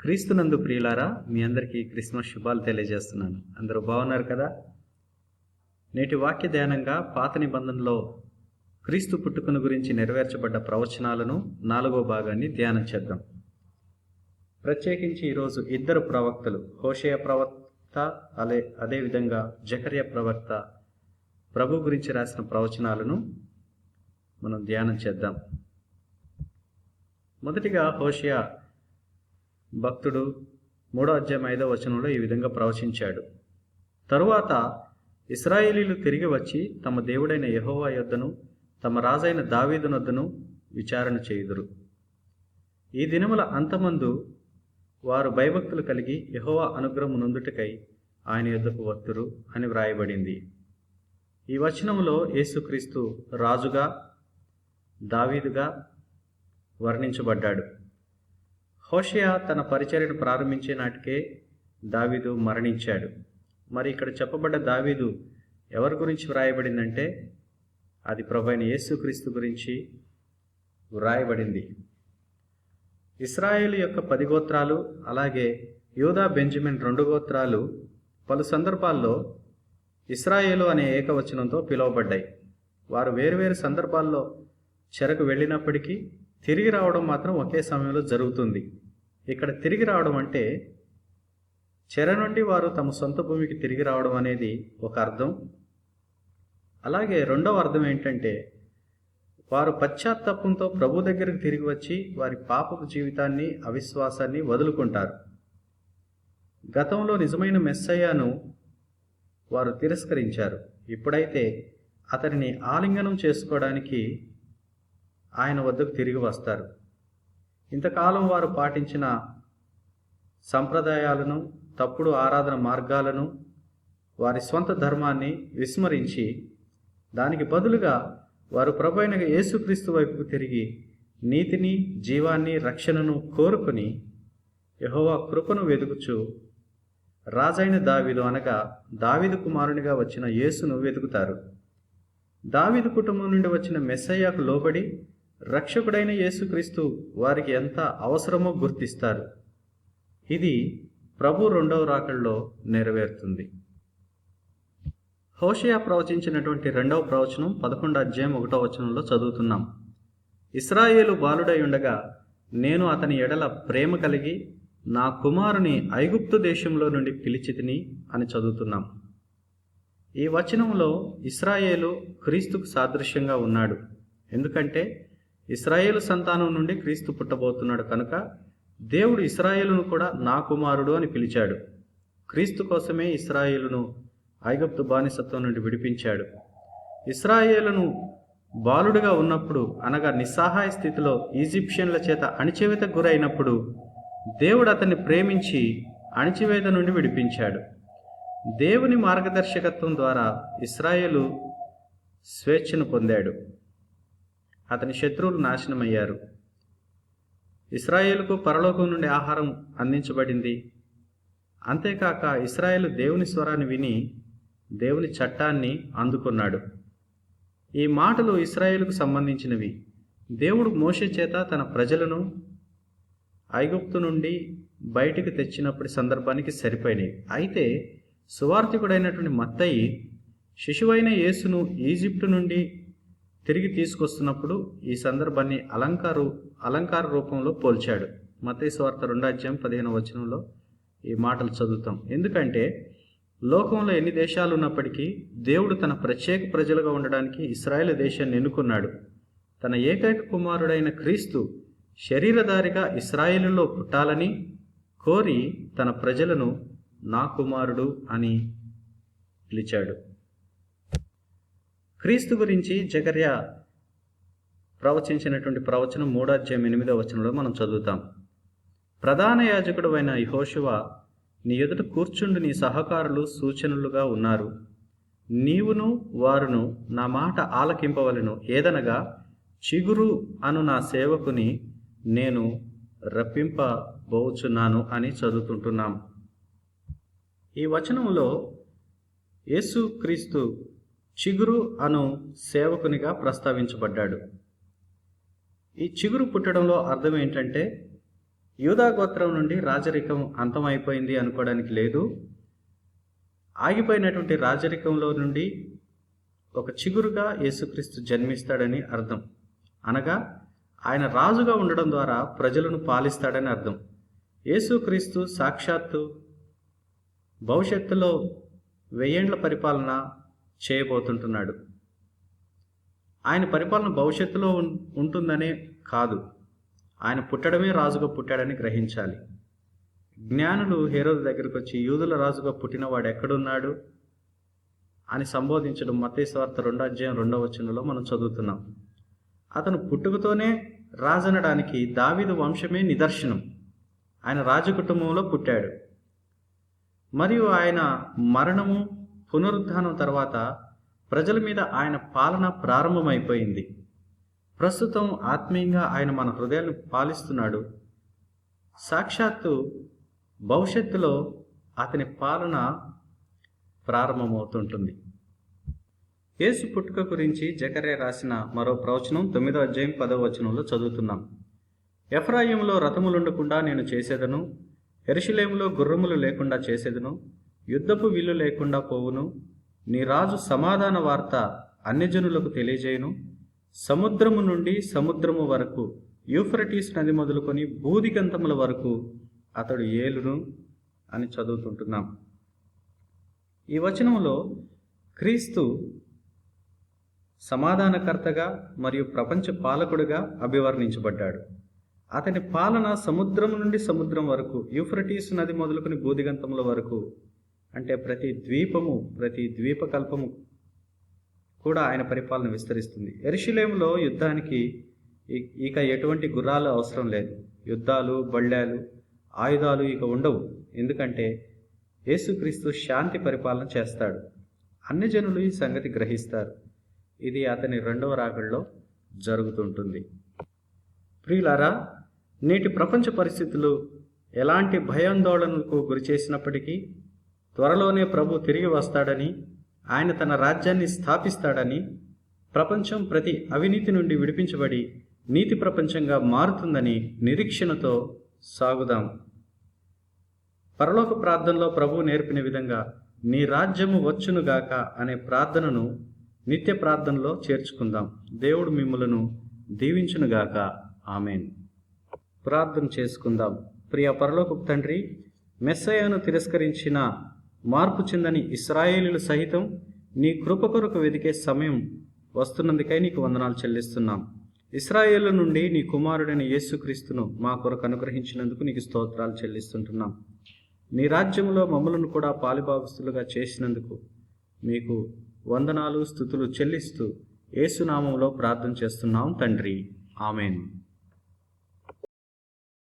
క్రీస్తునందు ప్రియులారా, మీ అందరికీ క్రిస్మస్ శుభాలు తెలియజేస్తున్నాను. అందరూ బాగున్నారు కదా? నేటి వాక్య ధ్యానంగా పాత నిబంధనలో క్రీస్తు పుట్టుకను గురించి నెరవేర్చబడ్డ ప్రవచనాలను 4వ భాగాన్ని ధ్యానం చేద్దాం. ప్రత్యేకించి ఈరోజు ఇద్దరు ప్రవక్తలు, హోషేయ ప్రవక్త అదేవిధంగా జకర్యా ప్రవక్త ప్రభు గురించి రాసిన ప్రవచనాలను మనం ధ్యానం చేద్దాం. మొదటిగా హోషేయ భక్తుడు 3వ అధ్యాయం 5వ వచనంలో ఈ విధంగా ప్రవచించాడు. తరువాత ఇశ్రాయేలీలు తిరిగి వచ్చి తమ దేవుడైన యెహోవా యొద్దను తమ రాజైన దావీదు నొద్దను విచారణ చేయుదురు. ఈ దినముల అంతమందు వారు భయభక్తులు కలిగి యెహోవా అనుగ్రహము నొందుటకై ఆయన యొద్దకు వత్తురు అని వ్రాయబడింది. ఈ వచనములో యేసుక్రీస్తు రాజుగా, దావీదుగా వర్ణించబడ్డాడు. హోషేయ తన పరిచర్యను ప్రారంభించే నాటికే దావీదు మరణించాడు. మరి ఇక్కడ చెప్పబడ్డ దావీదు ఎవరి గురించి వ్రాయబడిందంటే అది ప్రభువైన యేసుక్రీస్తు గురించి వ్రాయబడింది. ఇశ్రాయేలు యొక్క 10 గోత్రాలు అలాగే యూదా బెంజమిన్ 2 గోత్రాలు పలు సందర్భాల్లో ఇశ్రాయేలు అనే ఏకవచనంతో పిలువబడ్డాయి. వారు వేరువేరు సందర్భాల్లో చెరకు వెళ్ళినప్పటికీ తిరిగి రావడం మాత్రం ఒకే సమయంలో జరుగుతుంది. ఇక్కడ తిరిగి రావడం అంటే చెర నుండి వారు తమ సొంత భూమికి తిరిగి రావడం అనేది ఒక అర్థం. అలాగే రెండవ అర్థం ఏంటంటే వారు పశ్చాత్తాపంతో ప్రభు దగ్గరకు తిరిగి వచ్చి వారి పాపపు జీవితాన్ని, అవిశ్వాసాన్ని వదులుకుంటారు. గతంలో నిజమైన మెస్సయ్యను వారు తిరస్కరించారు. ఇప్పుడైతే అతనిని ఆలింగనం చేసుకోవడానికి ఆయన వద్దకు తిరిగి వస్తారు. ఇంతకాలం వారు పాటించిన సంప్రదాయాలను, తప్పుడు ఆరాధన మార్గాలను, వారి స్వంత ధర్మాన్ని విస్మరించి దానికి బదులుగా వారు ప్రభువైన యేసుక్రీస్తు వైపుకు తిరిగి నీతిని, జీవాన్ని, రక్షణను కోరుకుని యెహోవా కృపను వెదుకుచు రాజైన దావీదు అనగా దావీదు కుమారునిగా వచ్చిన యేసును వెతుకుతారు. దావీదు కుటుంబం నుండి వచ్చిన మెస్సయ్యకు లోబడి రక్షకుడైన యేసుక్రీస్తు వారికి ఎంత అవసరమో గుర్తిస్తారు. ఇది ప్రభు 2వ రాకడలో నెరవేరుతుంది. హోషేయ ప్రవచించినటువంటి 2వ ప్రవచనం 11వ అధ్యాయం 1వ వచనంలో చదువుతున్నాం. ఇశ్రాయేలు బాలుడై ఉండగా నేను అతని ఎడల ప్రేమ కలిగి నా కుమారుని ఐగుప్తు దేశంలో నుండి పిలిచితిని అని చదువుతున్నాం. ఈ వచనంలో ఇశ్రాయేలు క్రీస్తుకు సాదృశ్యంగా ఉన్నాడు. ఎందుకంటే ఇశ్రాయేలు సంతానం నుండి క్రీస్తు పుట్టబోతున్నాడు కనుక దేవుడు ఇశ్రాయేలును కూడా నా కుమారుడు అని పిలిచాడు. క్రీస్తు కోసమే ఇశ్రాయేలును ఐగుప్తు బానిసత్వం నుండి విడిపించాడు. ఇశ్రాయేలును బాలుడుగా ఉన్నప్పుడు అనగా నిస్సహాయ స్థితిలో ఈజిప్షియన్ల చేత అణిచివేతకు గురైనప్పుడు దేవుడు అతన్ని ప్రేమించి అణిచివేత నుండి విడిపించాడు. దేవుని మార్గదర్శకత్వం ద్వారా ఇశ్రాయేలు స్వేచ్ఛను పొందాడు. అతని శత్రువులు నాశనమయ్యారు. ఇశ్రాయేలుకు పరలోకం నుండి ఆహారం అందించబడింది. అంతేకాక ఇశ్రాయేలు దేవుని స్వరాన్ని విని దేవుని చట్టాన్ని అందుకున్నాడు. ఈ మాటలు ఇశ్రాయేలుకు సంబంధించినవి. దేవుడు మోషే చేత తన ప్రజలను ఐగుప్తు నుండి బయటికి తెచ్చినప్పటి సందర్భానికి సరిపోయినవి. అయితే సువార్తికుడైనటువంటి మత్తయి శిశువైన యేసును ఈజిప్టు నుండి తిరిగి తీసుకొస్తున్నప్పుడు ఈ సందర్భాన్ని అలంకార రూపంలో పోల్చాడు. మత్తయి సువార్త 2వ అధ్యాయం 15వ వచనంలో ఈ మాటలు చదువుతాం. ఎందుకంటే లోకంలో ఎన్ని దేశాలు ఉన్నప్పటికీ దేవుడు తన ప్రత్యేక ప్రజలుగా ఉండడానికి ఇశ్రాయేలు దేశాన్ని ఎన్నుకున్నాడు. తన ఏకైక కుమారుడైన క్రీస్తు శరీరధారిగా ఇశ్రాయేలులో పుట్టాలని కోరి తన ప్రజలను నా కుమారుడు అని పిలిచాడు. క్రీస్తు గురించి జకర్యా ప్రవచించినటువంటి ప్రవచనం 3వ అధ్యాయం 8వ వచనంలో మనం చదువుతాం. ప్రధాన యాజకుడు అయిన యెహోషువ నీ ఎదుట కూర్చుండు నీ సహకారులు సూచనలుగా ఉన్నారు. నీవును వారును నా మాట ఆలకింపవలెను. ఏదనగా చిగురు అను నా సేవకుని నేను రప్పింపబోచున్నాను అని చదువుతుంటున్నాం. ఈ వచనంలో యేసుక్రీస్తు చిగురు అను సేవకునిగా ప్రస్తావించబడ్డాడు. ఈ చిగురు పుట్టడంలో అర్థం ఏంటంటే యూదా గోత్రం నుండి రాజరికం అంతమైపోయింది అనుకోవడానికి లేదు. ఆగిపోయినటువంటి రాజరికంలో నుండి ఒక చిగురుగా యేసుక్రీస్తు జన్మిస్తాడని అర్థం. అనగా ఆయన రాజుగా ఉండడం ద్వారా ప్రజలను పాలిస్తాడని అర్థం. యేసుక్రీస్తు సాక్షాత్తు భవిష్యత్తులో 1000 ఏండ్ల పరిపాలన చేయబోతుంటున్నాడు. ఆయన పరిపాలన భవిష్యత్తులో ఉంటుందనే కాదు, ఆయన పుట్టడమే రాజుగా పుట్టాడని గ్రహించాలి. జ్ఞానులు హేరోదు దగ్గరికి వచ్చి యూదుల రాజుగా పుట్టినవాడు ఎక్కడున్నాడు అని సంబోధించడం మత్తయి సువార్త 2:2 మనం చదువుతున్నాం. అతను పుట్టుకతోనే రాజనడానికి దావీదు వంశమే నిదర్శనం. ఆయన రాజకుటుంబంలో పుట్టాడు. మరియు ఆయన మరణము పునరుద్ధానం తర్వాత ప్రజల మీద ఆయన పాలన ప్రారంభమైపోయింది. ప్రస్తుతం ఆత్మీయంగా ఆయన మన హృదయాలను పాలిస్తున్నాడు. సాక్షాత్తు భవిష్యత్తులో అతని పాలన ప్రారంభమవుతుంటుంది. యేసు పుట్టుక గురించి జకర్యా రాసిన మరో ప్రవచనం 9:10 చదువుతున్నాం. ఎఫ్రాయిములో రథములుండకుండా నేను చేసేదను, యెరూషలేములో గుర్రములు లేకుండా చేసేదను, యుద్ధపు విల్లు లేకుండా పోవును. నీ రాజు సమాధాన వార్త అన్యజనులకు తెలియజేయును. సముద్రము నుండి సముద్రము వరకు, యూఫ్రటీస్ నది మొదలుకొని భూదిగంతముల వరకు అతడు ఏలును అని చదువుతుంటున్నాం. ఈ వచనంలో క్రీస్తు సమాధానకర్తగా మరియు ప్రపంచ పాలకుడిగా అభివర్ణించబడ్డాడు. అతని పాలన సముద్రం నుండి సముద్రం వరకు, యూఫ్రటీస్ నది మొదలుకొని భూదిగంతముల వరకు, అంటే ప్రతి ద్వీపము, ప్రతి ద్వీపకల్పము కూడా ఆయన పరిపాలన విస్తరిస్తుంది. యెరూషలేములో యుద్ధానికి ఇక ఎటువంటి గుర్రాలు అవసరం లేదు. యుద్ధాలు, బళ్ళాలు, ఆయుధాలు ఇక ఉండవు. ఎందుకంటే యేసుక్రీస్తు శాంతి పరిపాలన చేస్తాడు. అన్ని జనులు ఈ సంగతి గ్రహిస్తారు. ఇది అతని 2వ రాకడలో జరుగుతుంటుంది. ప్రియులారా, నేటి ప్రపంచ పరిస్థితులు ఎలాంటి భయాందోళనలకు గురి చేసినప్పటికీ త్వరలోనే ప్రభు తిరిగి వస్తాడని, ఆయన తన రాజ్యాన్ని స్థాపిస్తాడని, ప్రపంచం ప్రతి అవినీతి నుండి విడిపించబడి నీతి ప్రపంచంగా మారుతుందని నిరీక్షణతో సాగుదాం. పరలోక ప్రార్థనలో ప్రభువు నేర్పిన విధంగా నీ రాజ్యము వచ్చునుగాక అనే ప్రార్థనను నిత్య ప్రార్థనలో చేర్చుకుందాం. దేవుడు మిమ్ములను దీవించునుగాక. ఆమేన్. ప్రార్థన చేసుకుందాం. ప్రియ పరలోకపు తండ్రి, మెస్సయ్యను తిరస్కరించిన మార్పు చెందని ఇశ్రాయేలీయులు సహితం నీ కృప కొరకు వెదికే సమయం వస్తున్నందుకై నీకు వందనాలు చెల్లిస్తున్నాం. ఇశ్రాయేలు నుండి నీ కుమారుడైన యేసుక్రీస్తును మా కొరకు అనుగ్రహించినందుకు నీకు స్తోత్రాలు చెల్లిస్తుంటున్నాం. నీ రాజ్యంలో మమ్మలను కూడా పాలిభాగస్తులుగా చేసినందుకు మీకు వందనాలు, స్తుతులు చెల్లిస్తూ యేసు నామములో ప్రార్థన చేస్తున్నాం తండ్రి. ఆమేన్.